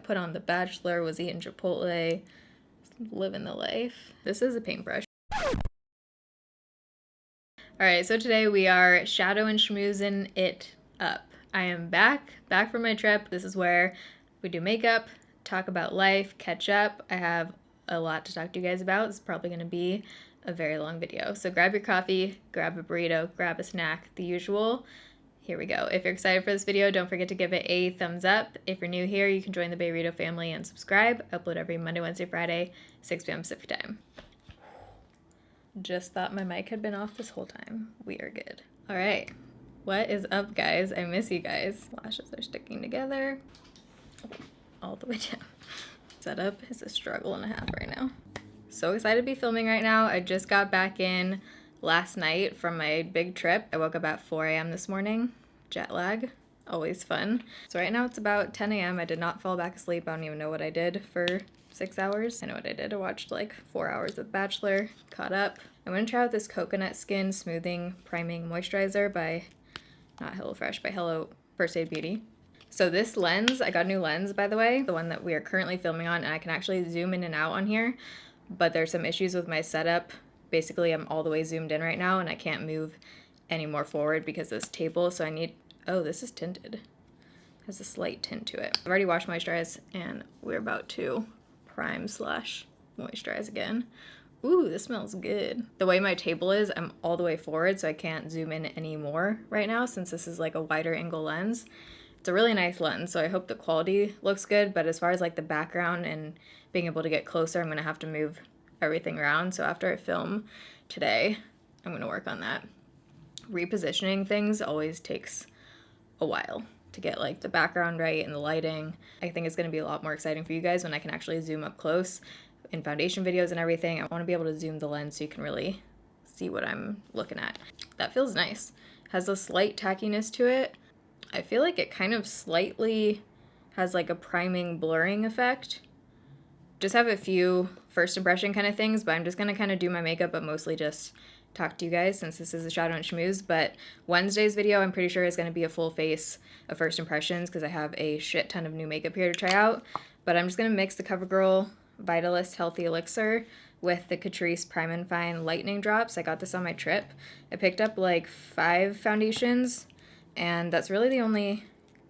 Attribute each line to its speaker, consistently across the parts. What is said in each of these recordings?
Speaker 1: put on The Bachelor, was eating Chipotle, living the life. This is a paintbrush. Alright, so today we are shadow and schmoozing it up. I am back from my trip. This is where we do makeup, talk about life, catch up. I have a lot to talk to you guys about. It's probably going to be a very long video. So grab your coffee, grab a burrito, grab a snack, the usual. Here we go. If you're excited for this video, don't forget to give it a thumbs up. If you're new here, you can join the Burrito family and subscribe. I upload every Monday, Wednesday, Friday, 6 p.m. Pacific time. Just thought my mic had been off this whole time. We are good. All right. What is up, guys? I miss you guys. Lashes are sticking together all the way down. Setup is a struggle and a half right now. So excited to be filming right now. I just got back in last night from my big trip. I woke up at 4 a.m. this morning. Jet lag, always fun. So right now it's about 10 a.m. I did not fall back asleep. I don't even know what I did for 6 hours. I know what I did. I watched like 4 hours of The Bachelor, caught up. I'm gonna try out this Coconut Skin Smoothing Priming Moisturizer by, not HelloFresh, by Hello First Aid Beauty. So this lens, I got a new lens, by the way, the one that we are currently filming on, and I can actually zoom in and out on here, but there's some issues with my setup. Basically, I'm all the way zoomed in right now, and I can't move any more forward because of this table, so I need, oh, this is tinted. It has a slight tint to it. I've already washed moisturize, and we're about to prime slash moisturize again. Ooh, this smells good. The way my table is, I'm all the way forward, so I can't zoom in anymore right now since this is like a wider angle lens. It's a really nice lens, so I hope the quality looks good, but as far as like the background and being able to get closer, I'm gonna have to move everything around. So after I film today, I'm gonna work on that. Repositioning things always takes a while to get like the background right and the lighting. I think it's gonna be a lot more exciting for you guys when I can actually zoom up close in foundation videos and everything. I wanna be able to zoom the lens so you can really see what I'm looking at. That feels nice. Has a slight tackiness to it. I feel like it kind of slightly has like a priming blurring effect. Just have a few first impression kind of things, but I'm just gonna kind of do my makeup, but mostly just talk to you guys since this is a shadow and schmooze. But Wednesday's video, I'm pretty sure is gonna be a full face of first impressions because I have a shit ton of new makeup here to try out. But I'm just gonna mix the Covergirl Vitalist Healthy Elixir with the Catrice Prime and Fine Lightning Drops. I got this on my trip. I picked up like 5 foundations, and that's really the only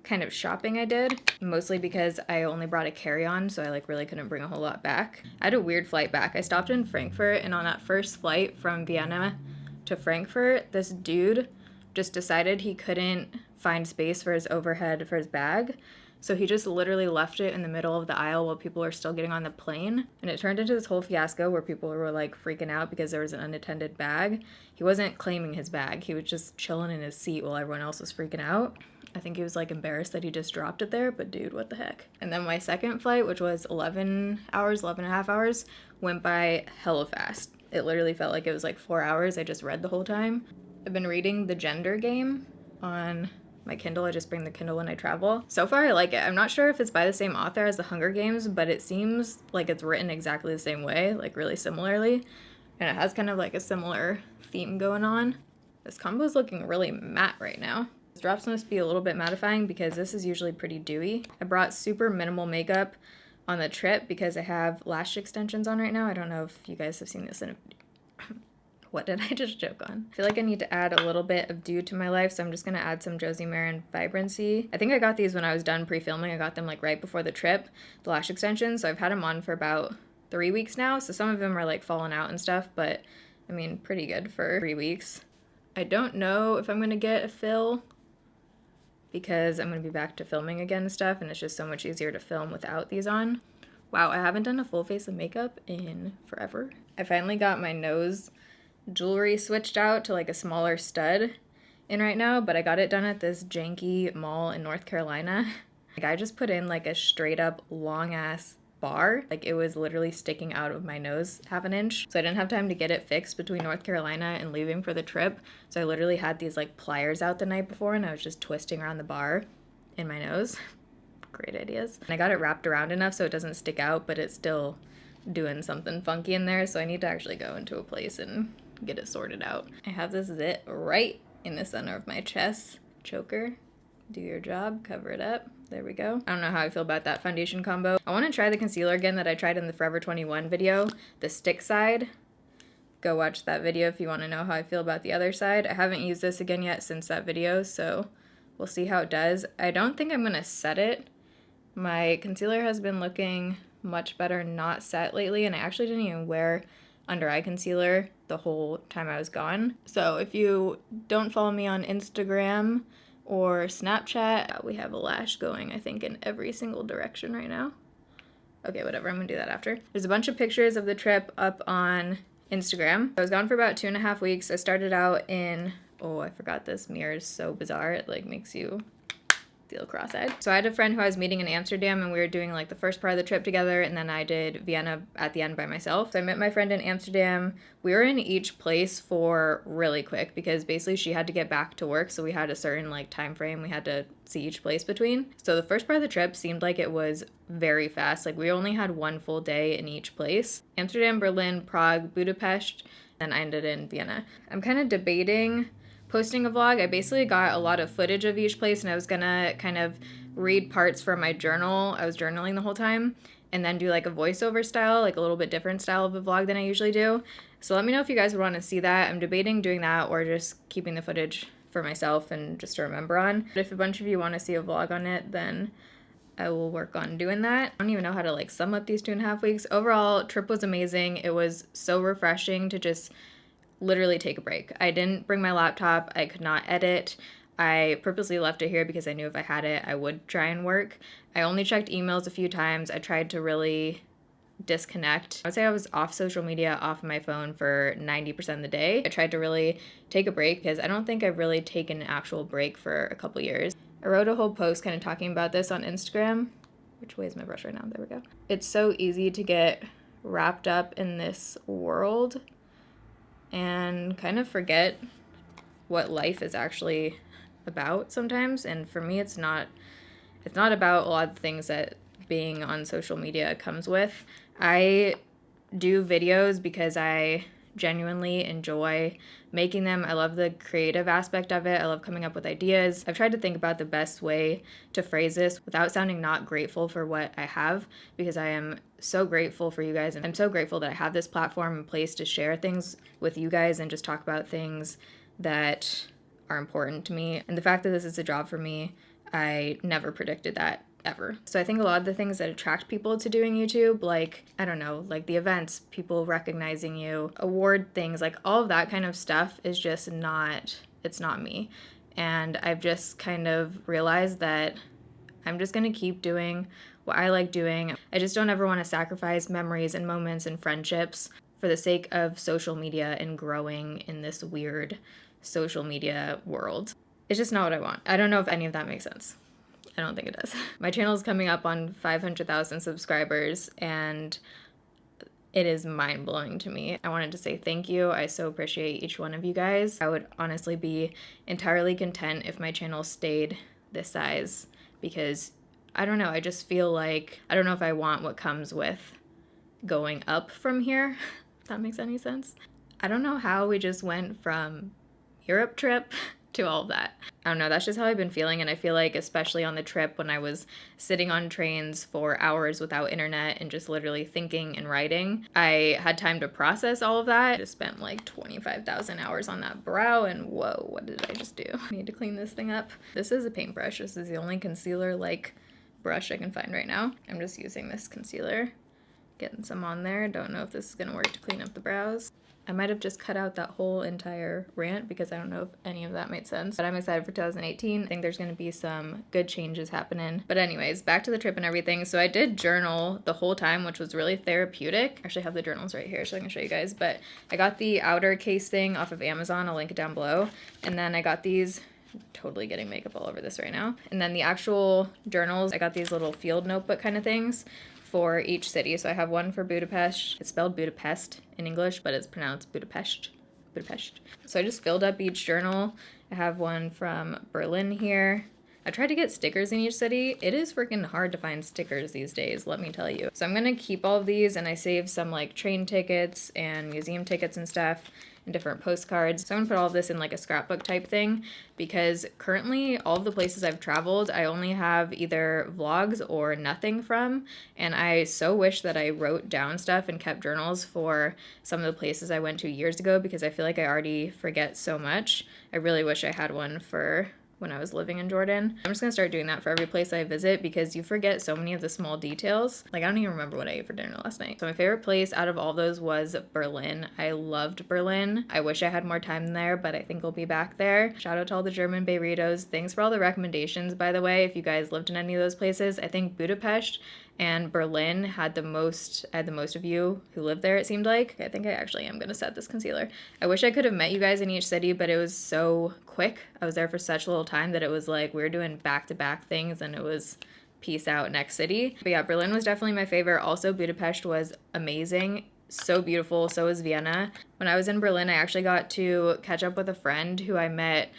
Speaker 1: kind of shopping I did, mostly because I only brought a carry-on, so I like really couldn't bring a whole lot back. I had a weird flight back. I stopped in Frankfurt, and on that first flight from Vienna to Frankfurt, this dude just decided he couldn't find space for his overhead for his bag, so he just literally left it in the middle of the aisle while people were still getting on the plane, and it turned into this whole fiasco where people were like freaking out because there was an unattended bag. He wasn't claiming his bag, he was just chilling in his seat while everyone else was freaking out. I think he was like embarrassed that he just dropped it there, but dude, what the heck. And then my second flight, which was 11 and a half hours, went by hella fast. It literally felt like it was like 4 hours. I just read the whole time. I've been reading The Gender Game on my Kindle. I just bring the Kindle when I travel. So far I like it. I'm not sure if it's by the same author as The Hunger Games, but it seems like it's written exactly the same way, like really similarly. And it has kind of like a similar theme going on. This combo is looking really matte right now. This drops must be a little bit mattifying because this is usually pretty dewy. I brought super minimal makeup on the trip because I have lash extensions on right now. I don't know if you guys have seen this in a What did I just joke on? I feel like I need to add a little bit of dew to my life, so I'm just gonna add some Josie Maran Vibrancy. I think I got these when I was done pre-filming. I got them like right before the trip, the lash extensions, so I've had them on for about 3 weeks now, so some of them are like falling out and stuff, but I mean, pretty good for 3 weeks. I don't know if I'm gonna get a fill because I'm gonna be back to filming again and stuff, and it's just so much easier to film without these on. Wow, I haven't done a full face of makeup in forever. I finally got my nose jewelry switched out to like a smaller stud in right now, but I got it done at this janky mall in North Carolina. Like I just put in like a straight up long ass bar. Like it was literally sticking out of my nose 1/2 inch. So I didn't have time to get it fixed between North Carolina and leaving for the trip. So I literally had these like pliers out the night before and I was just twisting around the bar in my nose. Great ideas. And I got it wrapped around enough so it doesn't stick out, but it's still doing something funky in there. So I need to actually go into a place and get it sorted out. I have this zit right in the center of my chest. Choker, do your job, cover it up. There we go. I don't know how I feel about that foundation combo. I want to try the concealer again that I tried in the Forever 21 video, the stick side. Go watch that video if you want to know how I feel about the other side. I haven't used this again yet since that video, so we'll see how it does. I don't think I'm going to set it. My concealer has been looking much better not set lately, and I actually didn't even wear under eye concealer the whole time I was gone. So if you don't follow me on Instagram or Snapchat, we have a lash going, I think, in every single direction right now. Okay, whatever, I'm gonna do that after. There's a bunch of pictures of the trip up on Instagram. I was gone for about 2.5 weeks. I started out in, oh, I forgot this mirror is so bizarre. It like makes you feel cross-eyed. So I had a friend who I was meeting in Amsterdam, and we were doing like the first part of the trip together, and then I did Vienna at the end by myself. So I met my friend in Amsterdam. We were in each place for really quick because basically she had to get back to work, so we had a certain like time frame we had to see each place between. So the first part of the trip seemed like it was very fast. Like we only had one full day in each place. Amsterdam, Berlin, Prague, Budapest, and I ended in Vienna. I'm kind of debating posting a vlog. I basically got a lot of footage of each place, and I was gonna kind of read parts from my journal. I was journaling the whole time, and then do like a voiceover style, like a little bit different style of a vlog than I usually do. So let me know if you guys would want to see that. I'm debating doing that or just keeping the footage for myself and just to remember on. But if a bunch of you want to see a vlog on it, then I will work on doing that. I don't even know how to like sum up these 2.5 weeks. Overall, trip was amazing. It was so refreshing to just literally take a break. I didn't bring my laptop. I could not edit. I purposely left it here because I knew if I had it, I would try and work. I only checked emails a few times. I tried to really disconnect. I would say I was off social media, off my phone for 90% of the day. I tried to really take a break because I don't think I've really taken an actual break for a couple years. I wrote a whole post kind of talking about this on Instagram. Which way is my brush right now? There we go. It's so easy to get wrapped up in this world and kind of forget what life is actually about sometimes. And for me, it's not about a lot of things that being on social media comes with. I do videos because I genuinely enjoy making them. I love the creative aspect of it. I love coming up with ideas. I've tried to think about the best way to phrase this without sounding not grateful for what I have, because I am so grateful for you guys, and I'm so grateful that I have this platform and place to share things with you guys and just talk about things that are important to me. And the fact that this is a job for me, I never predicted that ever. So I think a lot of the things that attract people to doing YouTube, like, I don't know, like the events, people recognizing you, award things, like all of that kind of stuff is just not, it's not me. And I've just kind of realized that I'm just gonna keep doing what I like doing. I just don't ever want to sacrifice memories and moments and friendships for the sake of social media and growing in this weird social media world. It's just not what I want. I don't know if any of that makes sense. I don't think it does. My channel is coming up on 500,000 subscribers, and it is mind-blowing to me. I wanted to say thank you. I so appreciate each one of you guys. I would honestly be entirely content if my channel stayed this size, because I don't know, I just feel like, I don't know if I want what comes with going up from here, if that makes any sense. I don't know how we just went from Europe trip to all of that. I don't know, that's just how I've been feeling, and I feel like especially on the trip when I was sitting on trains for hours without internet and just literally thinking and writing, I had time to process all of that. I just spent like 25,000 hours on that brow, and whoa, what did I just do? I need to clean this thing up. This is a paintbrush. This is the only concealer like brush I can find right now. I'm just using this concealer, getting some on there. Don't know if this is gonna work to clean up the brows. I might have just cut out that whole entire rant because I don't know if any of that made sense. But I'm excited for 2018. I think there's going to be some good changes happening. But anyways, back to the trip and everything. So I did journal the whole time, which was really therapeutic. I actually have the journals right here so I can show you guys. But I got the outer case thing off of Amazon. I'll link it down below. And then I got these, totally getting makeup all over this right now. And then the actual journals, I got these little field notebook kind of things for each city. So I have one for Budapest. It's spelled Budapest in English, but it's pronounced Budapest. Budapest. So I just filled up each journal. I have one from Berlin here. I tried to get stickers in each city. It is freaking hard to find stickers these days, let me tell you. So I'm gonna keep all of these, and I saved some like train tickets and museum tickets and stuff. and different postcards. So I'm gonna put all of this in like a scrapbook type thing, because currently all of the places I've traveled, I only have either vlogs or nothing from, and I so wish that I wrote down stuff and kept journals for some of the places I went to years ago, because I feel like I already forget so much. I really wish I had one for when I was living in Jordan. I'm just gonna start doing that for every place I visit, because you forget so many of the small details. Like, I don't even remember what I ate for dinner last night. So my favorite place out of all those was Berlin. I loved Berlin. I wish I had more time there, but I think we'll be back there. Shout out to all the German burritos. Thanks for all the recommendations, by the way, if you guys lived in any of those places. I think Budapest and Berlin had the most of you who lived there, it seemed like. I think I actually am gonna set this concealer. I wish I could have met you guys in each city, but it was so quick. I was there for such a little time that it was like we were doing back-to-back things, and it was peace out, next city. But yeah, Berlin was definitely my favorite. Also, Budapest was amazing. So beautiful. So was Vienna. When I was in Berlin, I actually got to catch up with a friend who I met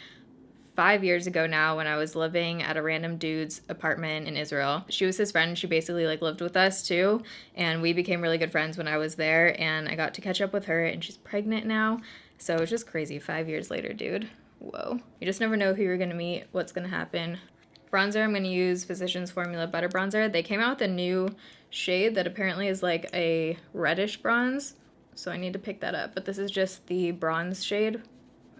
Speaker 1: 5 years ago now, when I was living at a random dude's apartment in Israel. She was his friend. She basically like lived with us too, and we became really good friends when I was there, and I got to catch up with her, and she's pregnant now. So it's just crazy. 5 years later, dude. Whoa. You just never know who you're gonna meet, what's gonna happen. Bronzer, I'm gonna use Physicians Formula Butter Bronzer. They came out with a new shade that apparently is like a reddish bronze, so I need to pick that up. But this is just the bronze shade.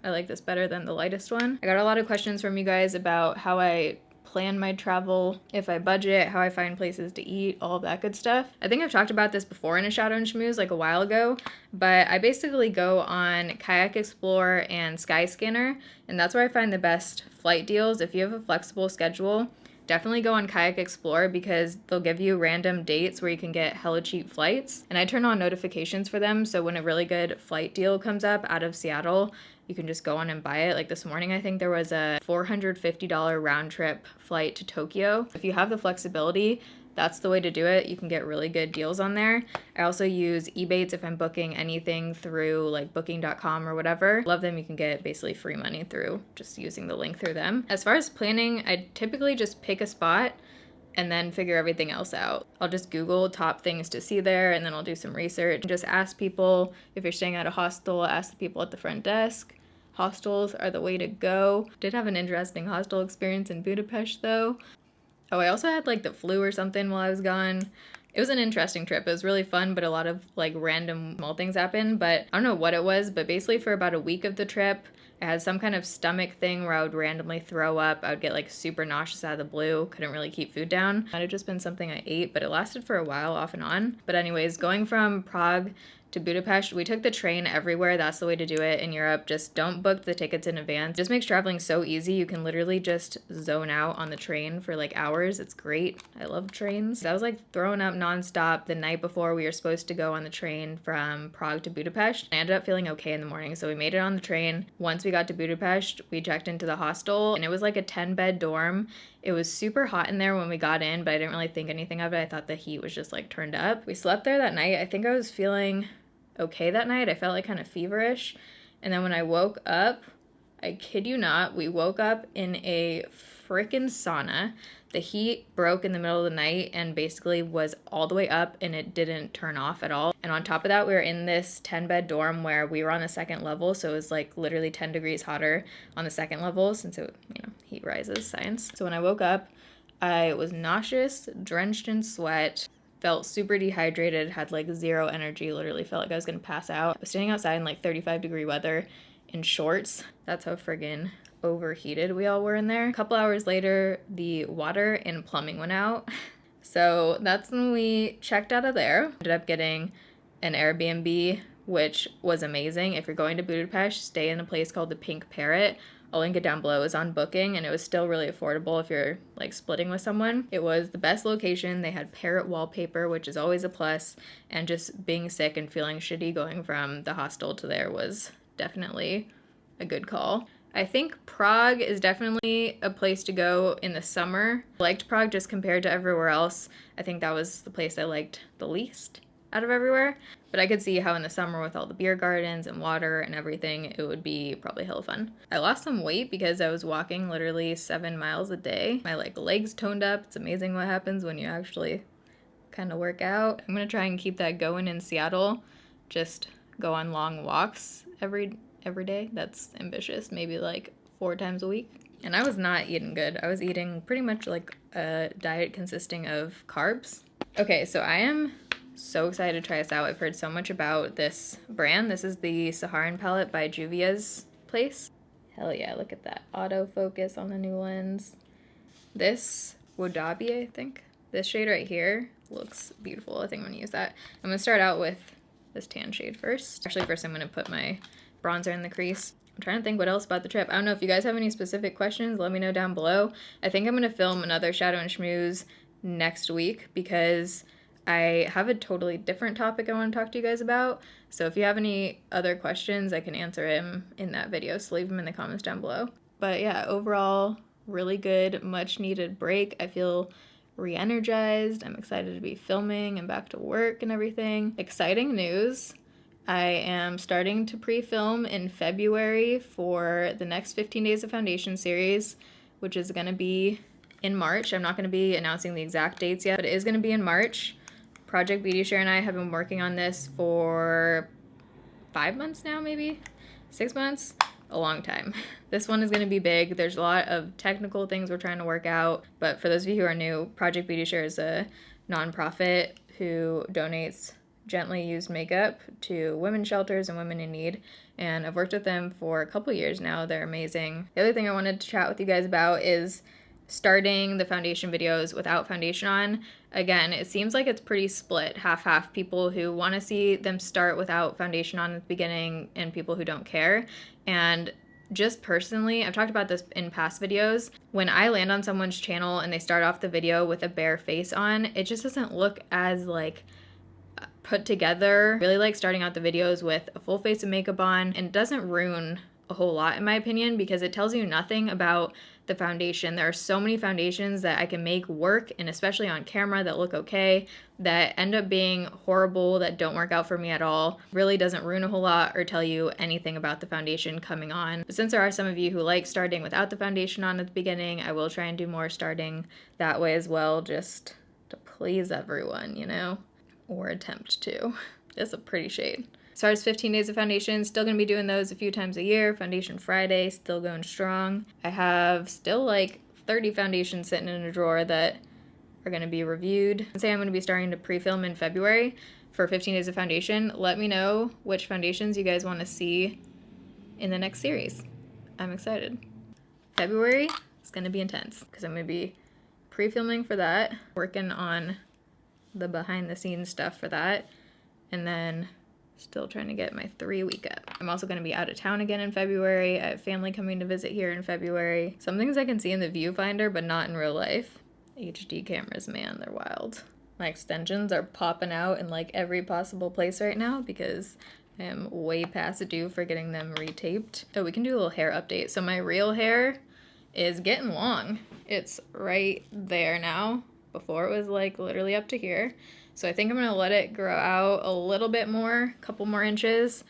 Speaker 1: I like this better than the lightest one. I got a lot of questions from you guys about how I plan my travel, if I budget, how I find places to eat, all of that good stuff. I think I've talked about this before in a Shadow and Schmooze like a while ago, but I basically go on Kayak Explorer and Skyscanner, and that's where I find the best flight deals. If you have a flexible schedule, definitely go on Kayak Explorer, because they'll give you random dates where you can get hella cheap flights. And I turn on notifications for them, so when a really good flight deal comes up out of Seattle, you can just go on and buy it. Like this morning, I think there was a $450 round trip flight to Tokyo. If you have the flexibility, that's the way to do it. You can get really good deals on there. I also use Ebates if I'm booking anything through like booking.com or whatever. Love them. You can get basically free money through just using the link through them. As far as planning, I typically just pick a spot and then figure everything else out. I'll just Google top things to see there, and then I'll do some research and just ask people. If you're staying at a hostel, ask the people at the front desk. Hostels are the way to go. Did have an interesting hostel experience in Budapest though. Oh, I also had like the flu or something while I was gone. It was an interesting trip. It was really fun, but a lot of like random small things happened. But I don't know what it was, but basically for about a week of the trip, I had some kind of stomach thing where I would randomly throw up. I would get like super nauseous out of the blue. Couldn't really keep food down. Might have just been something I ate, but it lasted for a while off and on. But anyways, going from Prague to Budapest, we took the train everywhere. That's the way to do it in Europe. Just don't book the tickets in advance. Just makes traveling so easy. You can literally just zone out on the train for like hours. It's great. I love trains. I was like throwing up nonstop the night before we were supposed to go on the train from Prague to Budapest. I ended up feeling okay in the morning, so we made it on the train. Once we got to Budapest, we checked into the hostel, and it was like a 10-bed dorm. It was super hot in there when we got in, but I didn't really think anything of it. I thought the heat was just like turned up. We slept there that night. I think I was feeling okay that night. I felt like kind of feverish. And then when I woke up, I kid you not, we woke up in a freaking sauna. The heat broke in the middle of the night and basically was all the way up, and it didn't turn off at all. And on top of that, we were in this 10-bed dorm where we were on the second level, so it was like literally 10 degrees hotter on the second level since it, heat rises, science. So when I woke up, I was nauseous, drenched in sweat, felt super dehydrated, had like zero energy, literally felt like I was gonna pass out. I was standing outside in like 35-degree weather in shorts. That's how friggin' overheated we all were in there. A couple hours later, the water and plumbing went out. So that's when we checked out of there. Ended up getting an Airbnb, which was amazing. If you're going to Budapest, stay in a place called the Pink Parrot. I'll link it down below. It was on Booking, and it was still really affordable if you're like splitting with someone. It was the best location. They had parrot wallpaper, which is always a plus, and just being sick and feeling shitty going from the hostel to there was definitely a good call. I think Prague is definitely a place to go in the summer. I liked Prague just compared to everywhere else. I think that was the place I liked the least out of everywhere. But I could see how in the summer with all the beer gardens and water and everything, it would be probably hella fun. I lost some weight because I was walking literally 7 miles a day. My legs toned up. It's amazing what happens when you actually kind of work out. I'm gonna try and keep that going in Seattle. Just go on long walks every day. That's ambitious. Maybe like 4 times a week. And I was not eating good. I was eating pretty much like a diet consisting of carbs. Okay, so I am so excited to try this out. I've heard so much about this brand. This is the Saharan palette by Juvia's Place. Hell yeah, look at that autofocus on the new lens. This Wodabi, I think. This shade right here looks beautiful. I think I'm gonna use that. I'm gonna start out with this tan shade first. Actually, first I'm gonna put my bronzer in the crease. I'm trying to think what else about the trip. I don't know if you guys have any specific questions, let me know down below. I think I'm gonna film another Shadow and Schmooze next week because I have a totally different topic I want to talk to you guys about. So if you have any other questions, I can answer them in that video. So leave them in the comments down below. But yeah, overall, really good, much needed break. I feel re-energized. I'm excited to be filming and back to work and everything. Exciting news. I am starting to pre-film in February for the next 15 Days of Foundation series, which is going to be in March. I'm not going to be announcing the exact dates yet, but it is going to be in March. Project Beauty Share and I have been working on this for 5 months now, maybe 6 months, a long time. This one is going to be big. There's a lot of technical things we're trying to work out, but for those of you who are new, Project Beauty Share is a nonprofit who donates gently used makeup to women's shelters and women in need, and I've worked with them for a couple years now. They're amazing. The other thing I wanted to chat with you guys about is starting the foundation videos without foundation on. Again, it seems like it's pretty split, half-half, people who want to see them start without foundation on at the beginning and people who don't care. And just personally, I've talked about this in past videos, when I land on someone's channel and they start off the video with a bare face on, it just doesn't look as like put together. I really like starting out the videos with a full face of makeup on, and it doesn't ruin a whole lot in my opinion because it tells you nothing about the foundation. There are so many foundations that I can make work, and especially on camera, that look okay, that end up being horrible, that don't work out for me at all. Really doesn't ruin a whole lot or tell you anything about the foundation coming on. But since there are some of you who like starting without the foundation on at the beginning, I will try and do more starting that way as well, just to please everyone, you know, or attempt to. It's a pretty shade. As far as 15 Days of Foundation, still going to be doing those a few times a year. Foundation Friday, still going strong. I have still like 30 foundations sitting in a drawer that are going to be reviewed. I say I'm going to be starting to pre-film in February for 15 Days of Foundation. Let me know which foundations you guys want to see in the next series. I'm excited. February is going to be intense because I'm going to be pre-filming for that, working on the behind the scenes stuff for that, and then still trying to get my 3-week up. I'm also going to be out of town again in February. I have family coming to visit here in February. Some things I can see in the viewfinder, but not in real life. HD cameras, man, they're wild. My extensions are popping out in like every possible place right now because I am way past due for getting them retaped. Oh, we can do a little hair update. So my real hair is getting long. It's right there now. Before it was like literally up to here. So I think I'm going to let it grow out a little bit more, a couple more inches,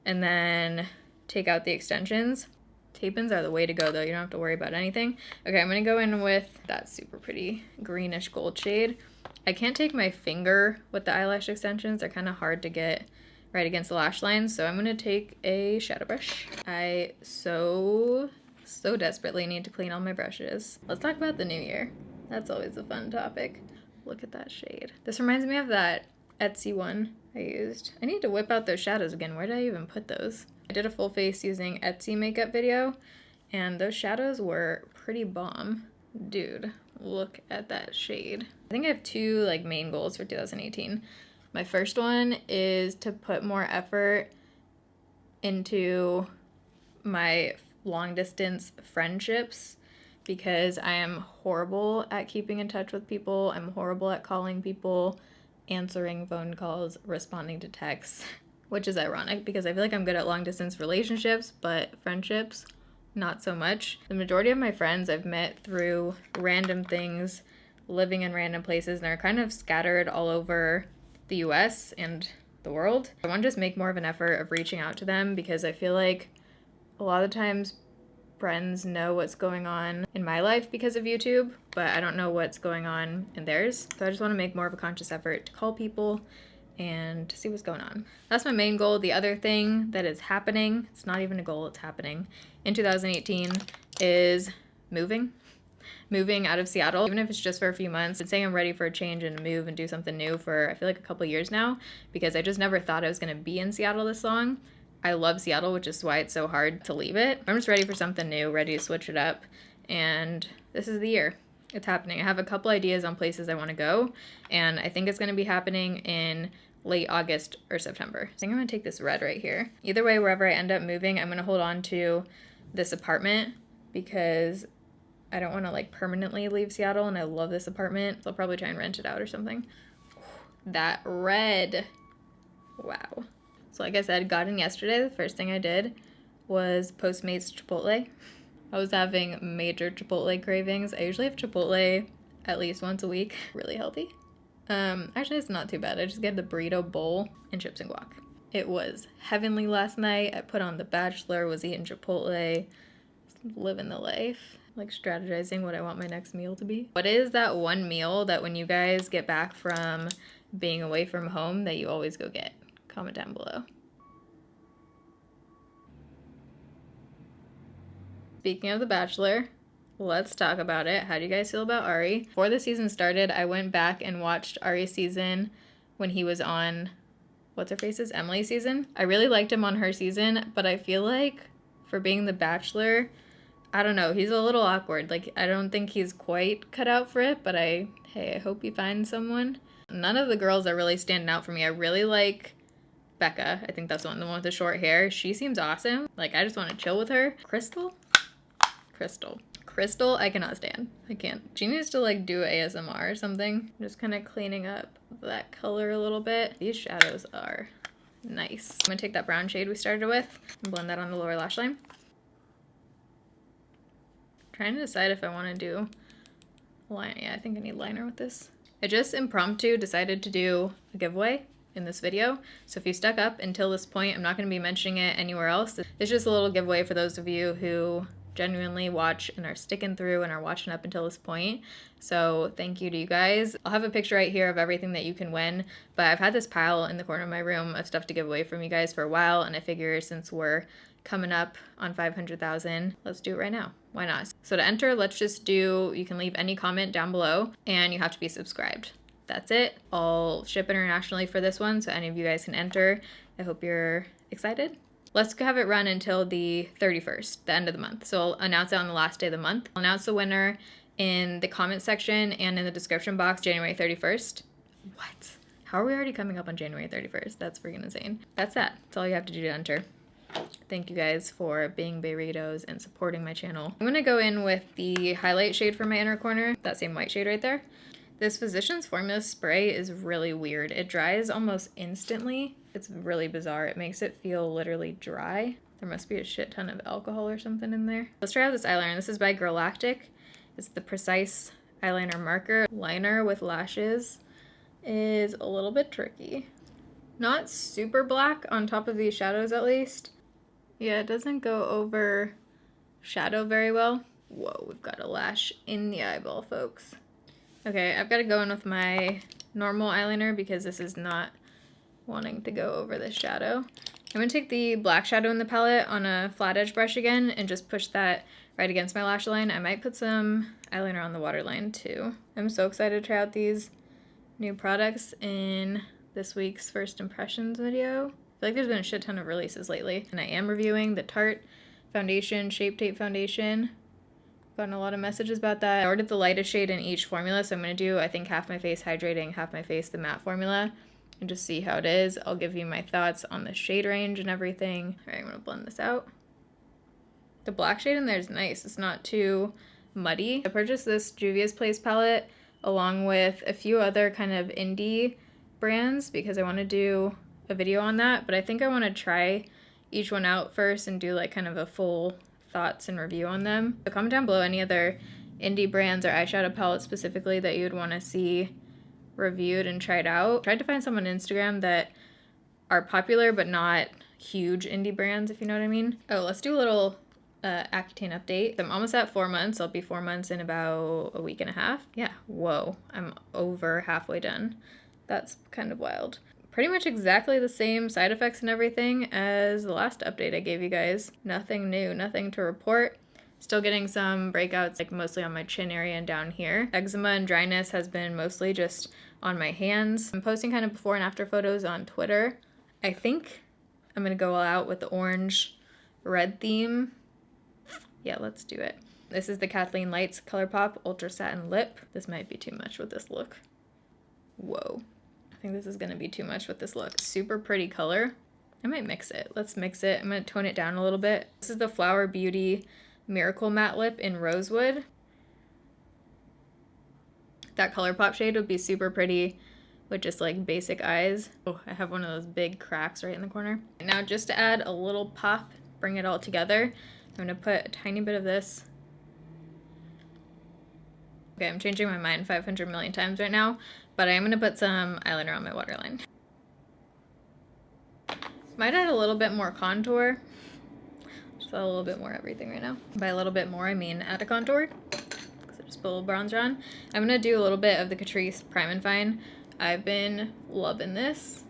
Speaker 1: and then take out the extensions. Tape-ins are the way to go though, you don't have to worry about anything. Okay, I'm going to go in with that super pretty greenish gold shade. I can't take my finger with the eyelash extensions, they're kind of hard to get right against the lash line, so I'm going to take a shadow brush. I so desperately need to clean all my brushes. Let's talk about the new year. That's always a fun topic. Look at that shade. This reminds me of that Etsy one I used. I need to whip out those shadows again. Where did I even put those? I did a full face using Etsy makeup video, and those shadows were pretty bomb. Dude, look at that shade. I think I have 2 like main goals for 2018. My first one is to put more effort into my long distance friendships, because I am horrible at keeping in touch with people. I'm horrible at calling people, answering phone calls, responding to texts, which is ironic because I feel like I'm good at long distance relationships, but friendships, not so much. The majority of my friends I've met through random things, living in random places, and they're kind of scattered all over the US and the world. I want to just make more of an effort of reaching out to them because I feel like a lot of times friends know what's going on in my life because of YouTube, but I don't know what's going on in theirs. So I just want to make more of a conscious effort to call people and see what's going on. That's my main goal. The other thing that is happening, it's not even a goal, it's happening in 2018, is moving out of Seattle, even if it's just for a few months. I've been saying I'm ready for a change and move and do something new for I feel like a couple years now, because I just never thought I was going to be in Seattle this long. I love Seattle, which is why it's so hard to leave it. I'm just ready for something new, ready to switch it up, and this is the year. It's happening. I have a couple ideas on places I want to go, and I think it's going to be happening in late August or September. I think I'm going to take this red right here. Either way, wherever I end up moving, I'm going to hold on to this apartment because I don't want to like permanently leave Seattle, and I love this apartment, so I'll probably try and rent it out or something. That red. Wow. So like I said, got in yesterday. The first thing I did was Postmates Chipotle. I was having major Chipotle cravings. I usually have Chipotle at least once a week. Really healthy. Actually, it's not too bad. I just get the burrito bowl and chips and guac. It was heavenly last night. I put on The Bachelor, was eating Chipotle, living the life, like strategizing what I want my next meal to be. What is that one meal that when you guys get back from being away from home that you always go get? Comment down below. Speaking of The Bachelor, let's talk about it. How do you guys feel about Ari? Before the season started, I went back and watched Ari's season when he was on, what's her face's? Emily's season. I really liked him on her season, but I feel like for being The Bachelor, I don't know, he's a little awkward. Like, I don't think he's quite cut out for it, but hey, I hope he finds someone. None of the girls are really standing out for me. I really like Becca. I think that's the one with the short hair. She seems awesome. Like, I just want to chill with her. Crystal, I cannot stand. I can't. She needs to like do ASMR or something. I'm just kind of cleaning up that color a little bit. These shadows are nice. I'm gonna take that brown shade we started with and blend that on the lower lash line. Trying to decide if I want to do line. Yeah, I think I need liner with this. I just impromptu decided to do a giveaway in this video. So if you stuck up until this point, I'm not going to be mentioning it anywhere else. It's just a little giveaway for those of you who genuinely watch and are sticking through and are watching up until this point. So thank you to you guys. I'll have a picture right here of everything that you can win, but I've had this pile in the corner of my room of stuff to give away from you guys for a while, and I figure since we're coming up on 500,000, let's do it right now. Why not? So to enter, let's just do, you can leave any comment down below and you have to be subscribed. That's it. I'll ship internationally for this one, so any of you guys can enter. I hope you're excited. Let's have it run until the 31st, the end of the month. So I'll announce it on the last day of the month. I'll announce the winner in the comment section and in the description box January 31st. What? How are we already coming up on January 31st? That's freaking insane. That's that. That's all you have to do to enter. Thank you guys for being Bayritos and supporting my channel. I'm gonna go in with the highlight shade for my inner corner, that same white shade right there. This Physicians Formula spray is really weird. It dries almost instantly. It's really bizarre. It makes it feel literally dry. There must be a shit ton of alcohol or something in there. Let's try out this eyeliner. This is by Galactic. It's the Precise Eyeliner Marker. Liner with lashes is a little bit tricky. Not super black on top of these shadows at least. Yeah, it doesn't go over shadow very well. Whoa, we've got a lash in the eyeball, folks. Okay, I've got to go in with my normal eyeliner because this is not wanting to go over the shadow. I'm going to take the black shadow in the palette on a flat edge brush again and just push that right against my lash line. I might put some eyeliner on the waterline too. I'm so excited to try out these new products in this week's first impressions video. I feel like there's been a shit ton of releases lately, and I am reviewing the Tarte foundation, Shape Tape foundation. Gotten a lot of messages about that. I ordered the lightest shade in each formula, so I'm going to do, I think, half my face hydrating, half my face the matte formula, and just see how it is. I'll give you my thoughts on the shade range and everything. All right, I'm going to blend this out. The black shade in there is nice. It's not too muddy. I purchased this Juvia's Place palette along with a few other kind of indie brands because I want to do a video on that, but I think I want to try each one out first and do like kind of a full thoughts and review on them. So comment down below any other indie brands or eyeshadow palettes specifically that you'd want to see reviewed and tried out. Tried to find some on Instagram that are popular but not huge indie brands, if you know what I mean. Oh, let's do a little Accutane update. I'm almost at 4 months. I'll be 4 months in about a week and a half. Yeah, whoa, I'm over halfway done. That's kind of wild. Pretty much exactly the same side effects and everything as the last update I gave you guys. Nothing new, nothing to report. Still getting some breakouts, like mostly on my chin area and down here. Eczema and dryness has been mostly just on my hands. I'm posting kind of before and after photos on Twitter. I think I'm gonna go all out with the orange red theme. Yeah, let's do it. This is the Kathleenlights Colourpop Ultra Satin Lip. This might be too much with this look. Whoa. I think this is gonna be too much with this look. Super pretty color. I might mix it. Let's mix it. I'm gonna tone it down a little bit. This is the Flower Beauty Miracle Matte Lip in Rosewood. That Colourpop shade would be super pretty with just like basic eyes. Oh, I have one of those big cracks right in the corner. Now just to add a little pop, bring it all together, I'm gonna put a tiny bit of this. Okay, I'm changing my mind 500 million times right now, but I am gonna put some eyeliner on my waterline. Might add a little bit more contour. Just a little bit more everything right now. By a little bit more, I mean add a contour. Because I just put a little bronzer on. I'm gonna do a little bit of the Catrice Prime and Fine. I've been loving this.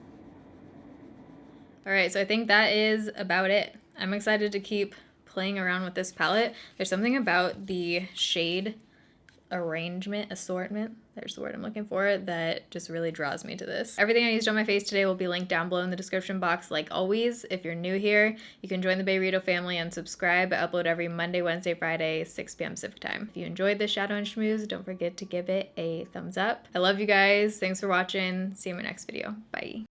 Speaker 1: All right, so I think that is about it. I'm excited to keep playing around with this palette. There's something about the shade assortment, there's the word I'm looking for, that just really draws me to this. Everything I used on my face today will be linked down below in the description box. Like always, if you're new here, you can join the Bayrito family and subscribe. I upload every Monday, Wednesday, Friday, 6 p.m. Pacific time. If you enjoyed this shadow and schmooze, don't forget to give it a thumbs up. I love you guys. Thanks for watching. See you in my next video. Bye.